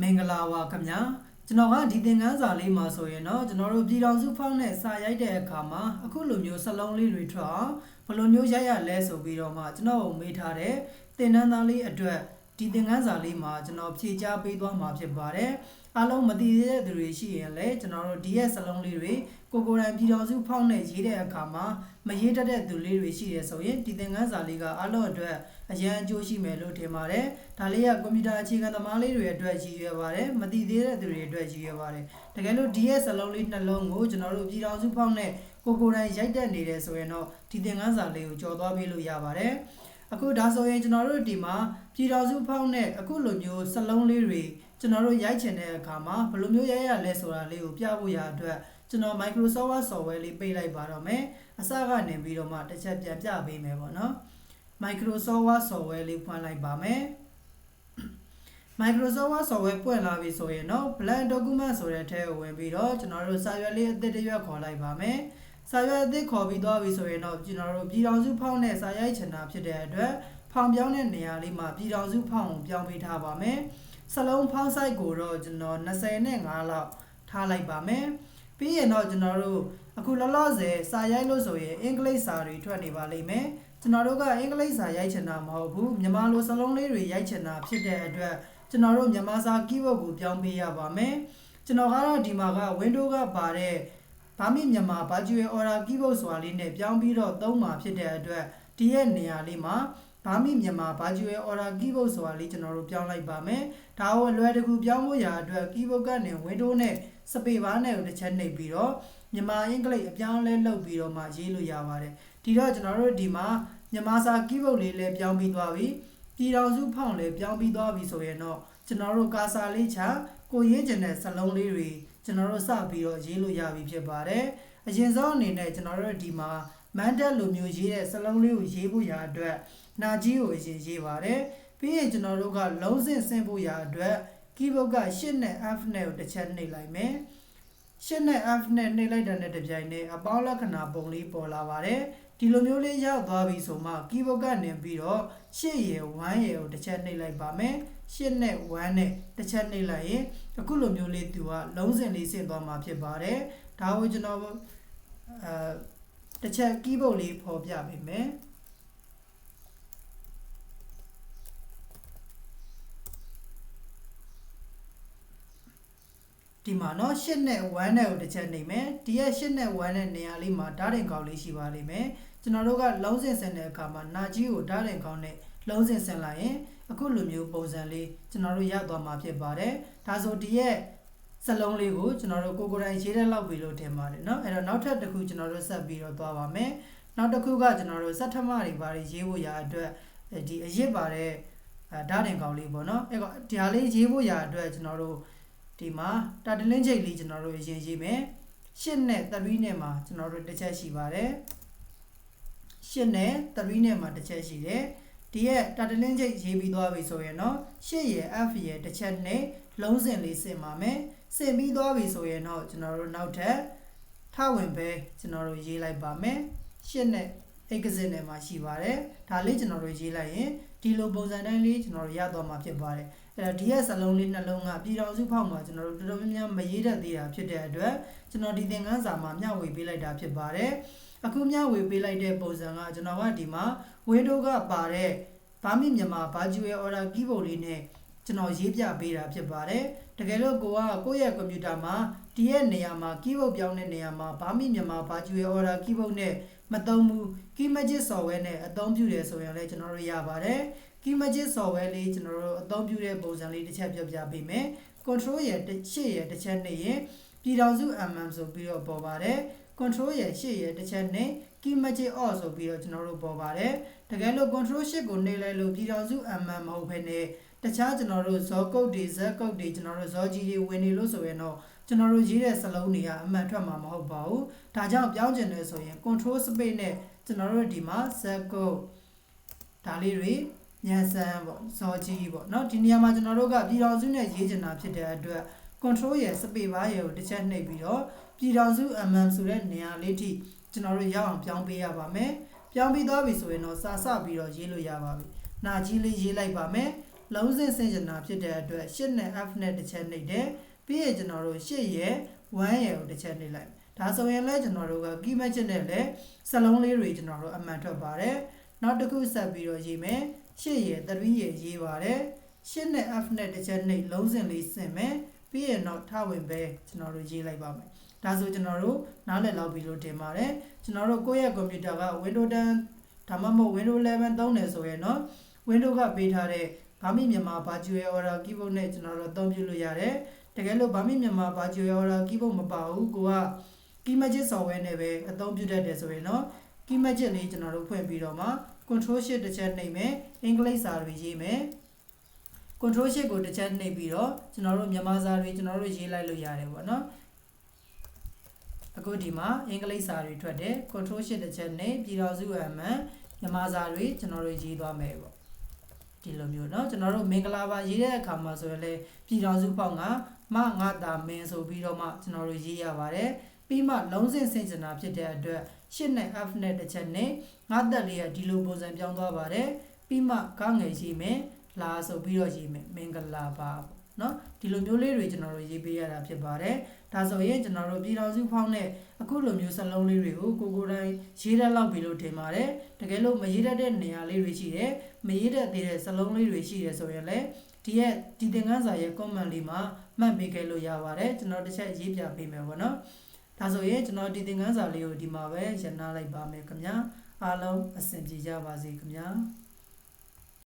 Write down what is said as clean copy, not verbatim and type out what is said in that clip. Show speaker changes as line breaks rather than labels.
မင်္ဂလာပါခင်ဗျာကျွန်တော်ကဒီသင်ခန်းစာလေးမှာဆိုရင်တော့ကျွန်တော်တို့ပြည်တော်စုဖောင်းနဲ့စာရိုက်တဲ့အခါမှာအခုလိုမျိုးစလုံးလေးတွေထွက်အောင်ဘယ်လိုမျိုးရိုက်ရလဲဆိုပြီးတော့မှကျွန်တော်ကိုမေးထားတဲ့သင်တန်းသားလေးအတွက်ဒီသင်ခန်းစာလေးမှာကျွန်တော်ဖြေကြားပေးသွားမှာဖြစ်ပါတယ်အားလုံးမသိသေးတဲ့သူတွေရှိရင်လည်းကျွန်တော်တို့ဒီရဲ့စလုံးလေးတွေကိုယ်တိုင်ပြည်တော်စုဖောင်းနဲ့ရေးတဲ့အခါမှာမရေးတတ်တဲ့သူလေးတွေရှိတယ်ဆိုရင်ဒီသင်ခန်းစာလေးကအားလုံးအတွက်အရန်အကျိုးရှိမယ်လို့ထင်ပါတယ်ဒါလေးကကွန်ပျူတာအခြေခံသမားလေးတွေအတွက်ရည်ရွယ်ပါတယ်မသိသေးတဲ့သူတွေအတွက်ရည်ရွယ်ပါတယ်တကယ်လို့ဒီရဲ့စလုံးလေးနှလုံးကိုကျွန်တော်တို့ပြည်တော်စုဖောင်းနဲ့ကိုယ်တိုင်ရိုက်တက်နေတယ်ဆိုရင်တော့ဒီသင်ခန်းစာလေးကိုကြော်သွားပေးလို့ရပါတယ်အခုဒါဆိုရင်ကျွန်တော်တို့ဒီမှာပြည်တော်စုဖောင်းနဲ့အခုလိုမျိုးစလုံးလေးတွေကျွန်တော်တို့ရိုက်ချင်တဲ့အခါမှာဘယ်လိုမျိုးရိုက်ရလဲဆိုတာလေးကိုပြဖို့ရအတွက်ကျွန်တော် Microsoft Word software လေးပေးလိုက်ပါတော့မယ်အစကနေပြီးတော့မှတစ်ချက်ပြန်ပြပေးမယ်ပေါ့နော် Microsoft Word software လေးဖွင့်လိုက်ပါမယ် Microsoft Word software ပွင့်လာပြီဆိုရင်တော့ blank document ဆိုတဲ့အထက်ကိုဝင်ပြီးတော့ကျွန်တော်တို့စာရွက်လေးအသစ်တစ်ရွက်ခေါ်လိုက်ပါမယ်စာရွက်အသစ်ခေါ်ပြီးသွားပြီဆိုရင်တော့ကျွန်တော်တို့ပြည်တော်စုဖောင်းနဲ့စာရိုက်ချင်တာဖြစ်တဲ့အတွက်ဖောင်ပြောင်းတဲ့နေရာလေးမှာပြည်တော်စုဖောင်းကိုပြောင်းပေးထားပါမယ်စလုံးဖောင်း size ကိုတော့ကျွန်တော်25လောက်ထားလိုက်ပါမယ်ပြီးရင်တော့ကျွန်တော်တို့အခုလောလောဆယ်စာရိုက်လို့ဆိုရင်အင်္ဂလိပ်စာတွေထွက်နေပါလိမ့်မယ်ကျွန်တော်တို့ကအင်္ဂလိပ်စာရိုက်ချင်တာမဟုတ်ဘူးမြန်မာလိုစလုံးလေးတွေရိုက်ချင်တာဖြစ်တဲ့အတွက်ကျွန်တော်တို့မြန်မာစာ keyboard ကိုပြောင်းပေးရပါမယ်ကျွန်တော်ကတော့ဒီမှာက Windows ကပါတဲ့ဗမာမြန်မာ virtual order keyboard ဆိုတာလေးနဲ့ပြောင်းပြီးတော့သုံးမှာဖြစ်တဲ့အတွက်ဒီရဲ့နေရာလေးမှာဗမာမြန်မာ virtual order keyboard ဆိုတာလေးကျွန်တော်တို့ပြောင်းလိုက်ပါမယ်ဒါကိုအလွယ်တကူပြောင်းဖို့ရာအတွက် keyboard ကနေ Windows နဲ့ space bar နဲ့ကိုတစ်ချက်နှိပ်ပြီးတော့မြန်မာအင်္ဂလိပ်အပြောင်းလဲလုပ်ပြီးတော့မှရေးလို့ရပါတယ်ဒီတော့ကျွန်တော်တို့ဒီမှာမြန်မာစာ keyboard လေးလည်းပြောင်းပြီးသွားပြီပြည်တော်စုဖောင်းလည်းပြောင်းပြီးသွားပြီဆိုရင်တော့ကျွန်တော်တို့ကာစာလေးချကိုရေးချင်တဲ့စလုံးလေးတွေကျွန်တော်တို့စပြီးတော့ရေးလို့ရပြီဖြစ်ပါတယ်အရင်ဆုံးအနေနဲ့ကျွန်တော်တို့ဒီမှာမန်တက်လိုမျိုးရေးတဲ့စလုံးလေးကိုရေးဖို့ရာအတွက်နာကြီးကိုအရင်ရေးပါတယ်ပြီးရင်ကျွန်တော်တို့ကလုံးစင်ဆင်းဖို့ရာအတွက် keyboard က8နဲ့ F နဲ့ကိုတစ်ချက်နှိပ်လိုက်မယ်8နဲ့ F နဲ့နှိပ်လိုက်တဲ့နဲ့တပြိုင်နက်အပေါင်းလက္ခဏာပုံလေးပေါ်လာပါတယ်ဒီလိုမျိုးလေးရောက်သွားပြီဆိုမှ keyboard ကနေပြီးတော့8ရယ်1ရယ်ကိုတစ်ချက်နှိပ်လိုက်ပါမယ်8နဲ့1နဲ့တစ်ချက်နှိပ်လိုက်ရင်အခုလိုမျိုးလေးသူကလုံးစင်လေးဆင့်သွားမှာဖြစ်ပါတယ်ဒါကိုကျွန်တော်တစ်ချက် keyboard လေးဖော်ပြပေးမယ်ဒီမှာเนาะ8နဲ့1နဲ့ကိုတစ်ချက်နေမယ်ဒီရဲ့8နဲ့1နဲ့နေရာလေးမှာဓာတ်တင်ကောင်းလေးရှိပါလိမ့်မယ်ကျွန်တော်တို့ကလုံးစင်ဆင်တဲ့အခါမှာနာကြီးကိုဓာတ်တင်ကောင်းနဲ့လုံးစင်ဆင်လိုက်ရင်အခုလိုမျိုးပုံစံလေးကျွန်တော်တို့ရသွားမှာဖြစ်ပါတယ်ဒါဆိုဒီရဲ့စလုံးလေးကိုကျွန်တော်တို့ကိုယ်တိုင်ရေးတဲ့လောက်ပြီလို့ထင်ပါတယ်เนาะအဲ့တော့နောက်ထပ်တစ်ခုကျွန်တော်တို့ဆက်ပြီးတော့သွားပါမယ်နောက်တစ်ခုကကျွန်တော်တို့စက်ထမတွေပါရေးဖို့ရာအတွက်ဒီအရစ်ပါတဲ့ဓာတ်တင်ကောင်းလေးပေါ့เนาะအဲ့တော့ဒီဟာလေးရေးဖို့ရာအတွက်ကျွန်တော်တို့ဒီမှာတာတလင်းချိတ်လေးကျွန်တော်တို့ရေးမယ်8နဲ့3နဲ့မှာကျွန်တော်တို့တစ်ချက်ရှိပါတယ်8နဲ့3နဲ့မှာတစ်ချက်ရှိတယ်ဒီရဲ့တာတလင်းချိတ်ရေးပြီးသွားပြီဆိုရင်တော့8ရယ် F ရယ်တစ်ချက်နဲ့လုံးစင်လေးဆင်ပါမယ်ဆင်ပြီးသွားပြီဆိုရင်တော့ကျွန်တော်တို့နောက်ထပ်ထဝင်ပဲကျွန်တော်တို့ရေးလိုက်ပါမယ်8နဲ့ exit နဲ့မှာရှိပါတယ်ဒါလေးကျွန်တော်တို့ရေးလိုက်ရင်ဒီလိုပုံစံတိုင်းလေးကျွန်တော်တို့ရသွားမှာဖြစ်ပါတယ်အဲ့တော့ဒီရဲ့စလုံးလေးနှလုံးကပြည်တော်စုဖောက်မှာကျွန်တော်တို့တော်တော်များများမရေးတတ်သေးတာဖြစ်တဲ့အတွက်ကျွန်တော်ဒီသင်ခန်းစာမှာမျှဝေပေးလိုက်တာဖြစ်ပါတယ်အခုမျှဝေပေးလိုက်တဲ့ပုံစံကကျွန်တော်ကဒီမှာ Windows ကပါတဲ့ဗမာမြန်မာ virtual order keyboard လေးနဲ့ကျွန်တော်ရေးပြပေးတာဖြစ်ပါတယ်တကယ်လို့ကိုယ့်ရဲ့ကွန်ပျူတာမှာဒီရဲ့နေရာမှာ keyboard ပြောင်းတဲ့နေရာမှာဗမာမြန်မာ virtual order keyboard နဲ့မသုံးဘူး Keymagic software နဲ့အသုံးပြုတယ်ဆိုရင်လည်းကျွန်တော်တို့ရပါတယ် Keymagic software လေးကျွန်တော်တို့အသုံးပြုတဲ့ပုံစံလေးတစ်ချက်ပြောပြပေးမယ် Control ရယ်8ရယ်တစ်ချက်နဲ့ရင်ပြည်တော်စု mm ဆိုပြီးတော့ပေါ်ပါတယ် Control ရယ်8ရယ်တစ်ချက်နဲ့ Keymagic off ဆိုပြီးတော့ကျွန်တော်တို့ပေါ်ပါတယ်တကယ်လို့ Control 8ကိုနှိပ်လိုက်လို့ပြည်တော်စု mm မဟုတ်ဘဲနဲ့တခြားကျွန်တော်တို့ဇော်ကုတ်တွေဇက်ကုတ်တွေကျွန်တော်တို့ဇော်ကြီးတွေဝင်နေလို့ဆိုရင်တော့ကျွန်တော်တို့ရေးတဲ့စလုံးတွေကအမှန်ထွက်မှာမဟုတ်ပါဘူးဒါကြောင့်ပြောင်းကျင်တယ်ဆိုရင် control space နဲ့ကျွန်တော်တို့ဒီမှာဇက်ကုတ်ဒါလေးတွေညံစမ်းပေါ့ဇော်ကြီးပေါ့เนาะဒီနေရာမှာကျွန်တော်တို့ကပြည်တော်စုနဲ့ရေးချင်တာဖြစ်တဲ့အတွက် control ရဲ့ space bar ရဲ့ကိုတစ်ချက်နှိပ်ပြီးတော့ပြည်တော်စု mm ဆိုတဲ့နေရာလေးထိကျွန်တော်တို့ရအောင်ပြောင်းပေးရပါမယ်ပြောင်းပြီးသွားပြီဆိုရင်တော့စာစပြီးတော့ရေးလို့ရပါပြီနာကြီးလေးရေးလိုက်ပါမယ် လုံးစင်စင်ကျင်တာဖြစ်တဲ့အတွက်8နဲ့ F နဲ့တစ်ချက်နှိပ်တယ်ပြီးရင်ကျွန်တော်တို့8ရဲ့1ရဲ့ကိုတစ်ချက်နှိပ်လိုက်ဒါဆိုရင်လည်းကျွန်တော်တို့က key magic နဲ့လည်းစလုံးလေးတွေကျွန်တော်တို့အမှန်ထွက်ပါတယ်နောက်တစ်ခုဆက်ပြီးတော့ရေးမယ်8ရဲ့3ရဲ့ရေးပါတယ်8နဲ့ F နဲ့တစ်ချက်နှိပ်လုံးစင်လေးဆင်မယ်ပြီးရင်တော့ထဝင်ပဲကျွန်တော်တို့ရေးလိုက်ပါမယ်ဒါဆိုကျွန်တော်တို့နားလည်လောက်ပြီလို့ထင်ပါတယ်ကျွန်တော်တို့ကိုယ့်ရဲ့ကွန်ပျူတာက Windows 10ဒါမှမဟုတ် Windows 11သုံးတယ်ဆိုရင်တော့ Windows ကပေးထားတဲ့ဘာမိမြန်မာ virtual order keyboard နဲ့ကျွန်တော်တို့အသုံးပြုလို့ရတယ်တကယ်လို့ဘာမိမြန်မာ virtual order keyboard မပါဘူးကိုက key magic software နဲ့ပဲအသုံးပြုတတ်တယ်ဆိုရင်တော့ key magic လေးကျွန်တော်တို့ဖွင့်ပြီးတော့မှ control shift တစ်ချက်နှိပ်မယ်အင်္ဂလိပ်စာတွေရေးမယ် control shift ကိုတစ်ချက်နှိပ်ပြီးတော့ကျွန်တော်တို့မြန်မာစာတွေကျွန်တော်တို့ရေးလိုက်လို့ရတယ်ပေါ့နော်အခုဒီမှာအင်္ဂလိပ်စာတွေထွက်တယ် control shift တစ်ချက်နှိပ်ပြည်တော်စုအမှန်မြန်မာစာတွေကျွန်တော်တို့ရေးသွားမယ်ပေါ့ဒီလိုမျိုးเนาะကျွန်တော်တို့မင်္ဂလာပါရေးတဲ့အခါမှာဆိုရင်လေပြည်တော်စုပေါက်ငါတာမင်းဆိုပြီးတော့မှကျွန်တော်တို့ရေးရပါတယ်ပြီးမှလုံးစင်စင်ကျင်တာဖြစ်တဲ့အတွက်8နဲ့ F နဲ့တစ်ချက်နဲ့ငါတက်လေးကဒီလိုပုံစံပြောင်းသွားပါတယ်ပြီးမှကငယ်ရေးမယ်လာဆိုပြီးတော့ရေးမယ်မင်္ဂလာပါเนาะဒီလိုမျိုးလေးတွေကျွန်တော်တို့ရေးပေးရတာဖြစ်ပါတယ်ဒါဆိုရင်ကျွန်တော်တို့ပြည်တော်စုဖောင်းနဲ့အခုလိုမျိုးစလုံးလေးတွေကိုကိုတိုင်းရေးတတ်လောက်ပြီလို့ထင်ပါတယ်တကယ်လို့မရေးတတ်တဲ့နေရာလေးတွေရှိတယ်မရေးတတ်သေးတဲ့စလုံးလေးတွေရှိတယ်ဆိုရင်လည်းဒီသင်ခန်းစာရဲ့ comment လေးမှာမှတ်ပေးခဲ့လို့ရပါတယ်ကျွန်တော်တစ်ချက်ရေးပြပေးမယ်ပေါ့နော်ဒါဆိုရင်ကျွန်တော်ဒီသင်ခန်းစာလေးကိုဒီမှာပဲရနာလိုက်ပါမယ်ခင်ဗျာအားလုံးအဆင်ပြေကြပါစေခင်ဗျာ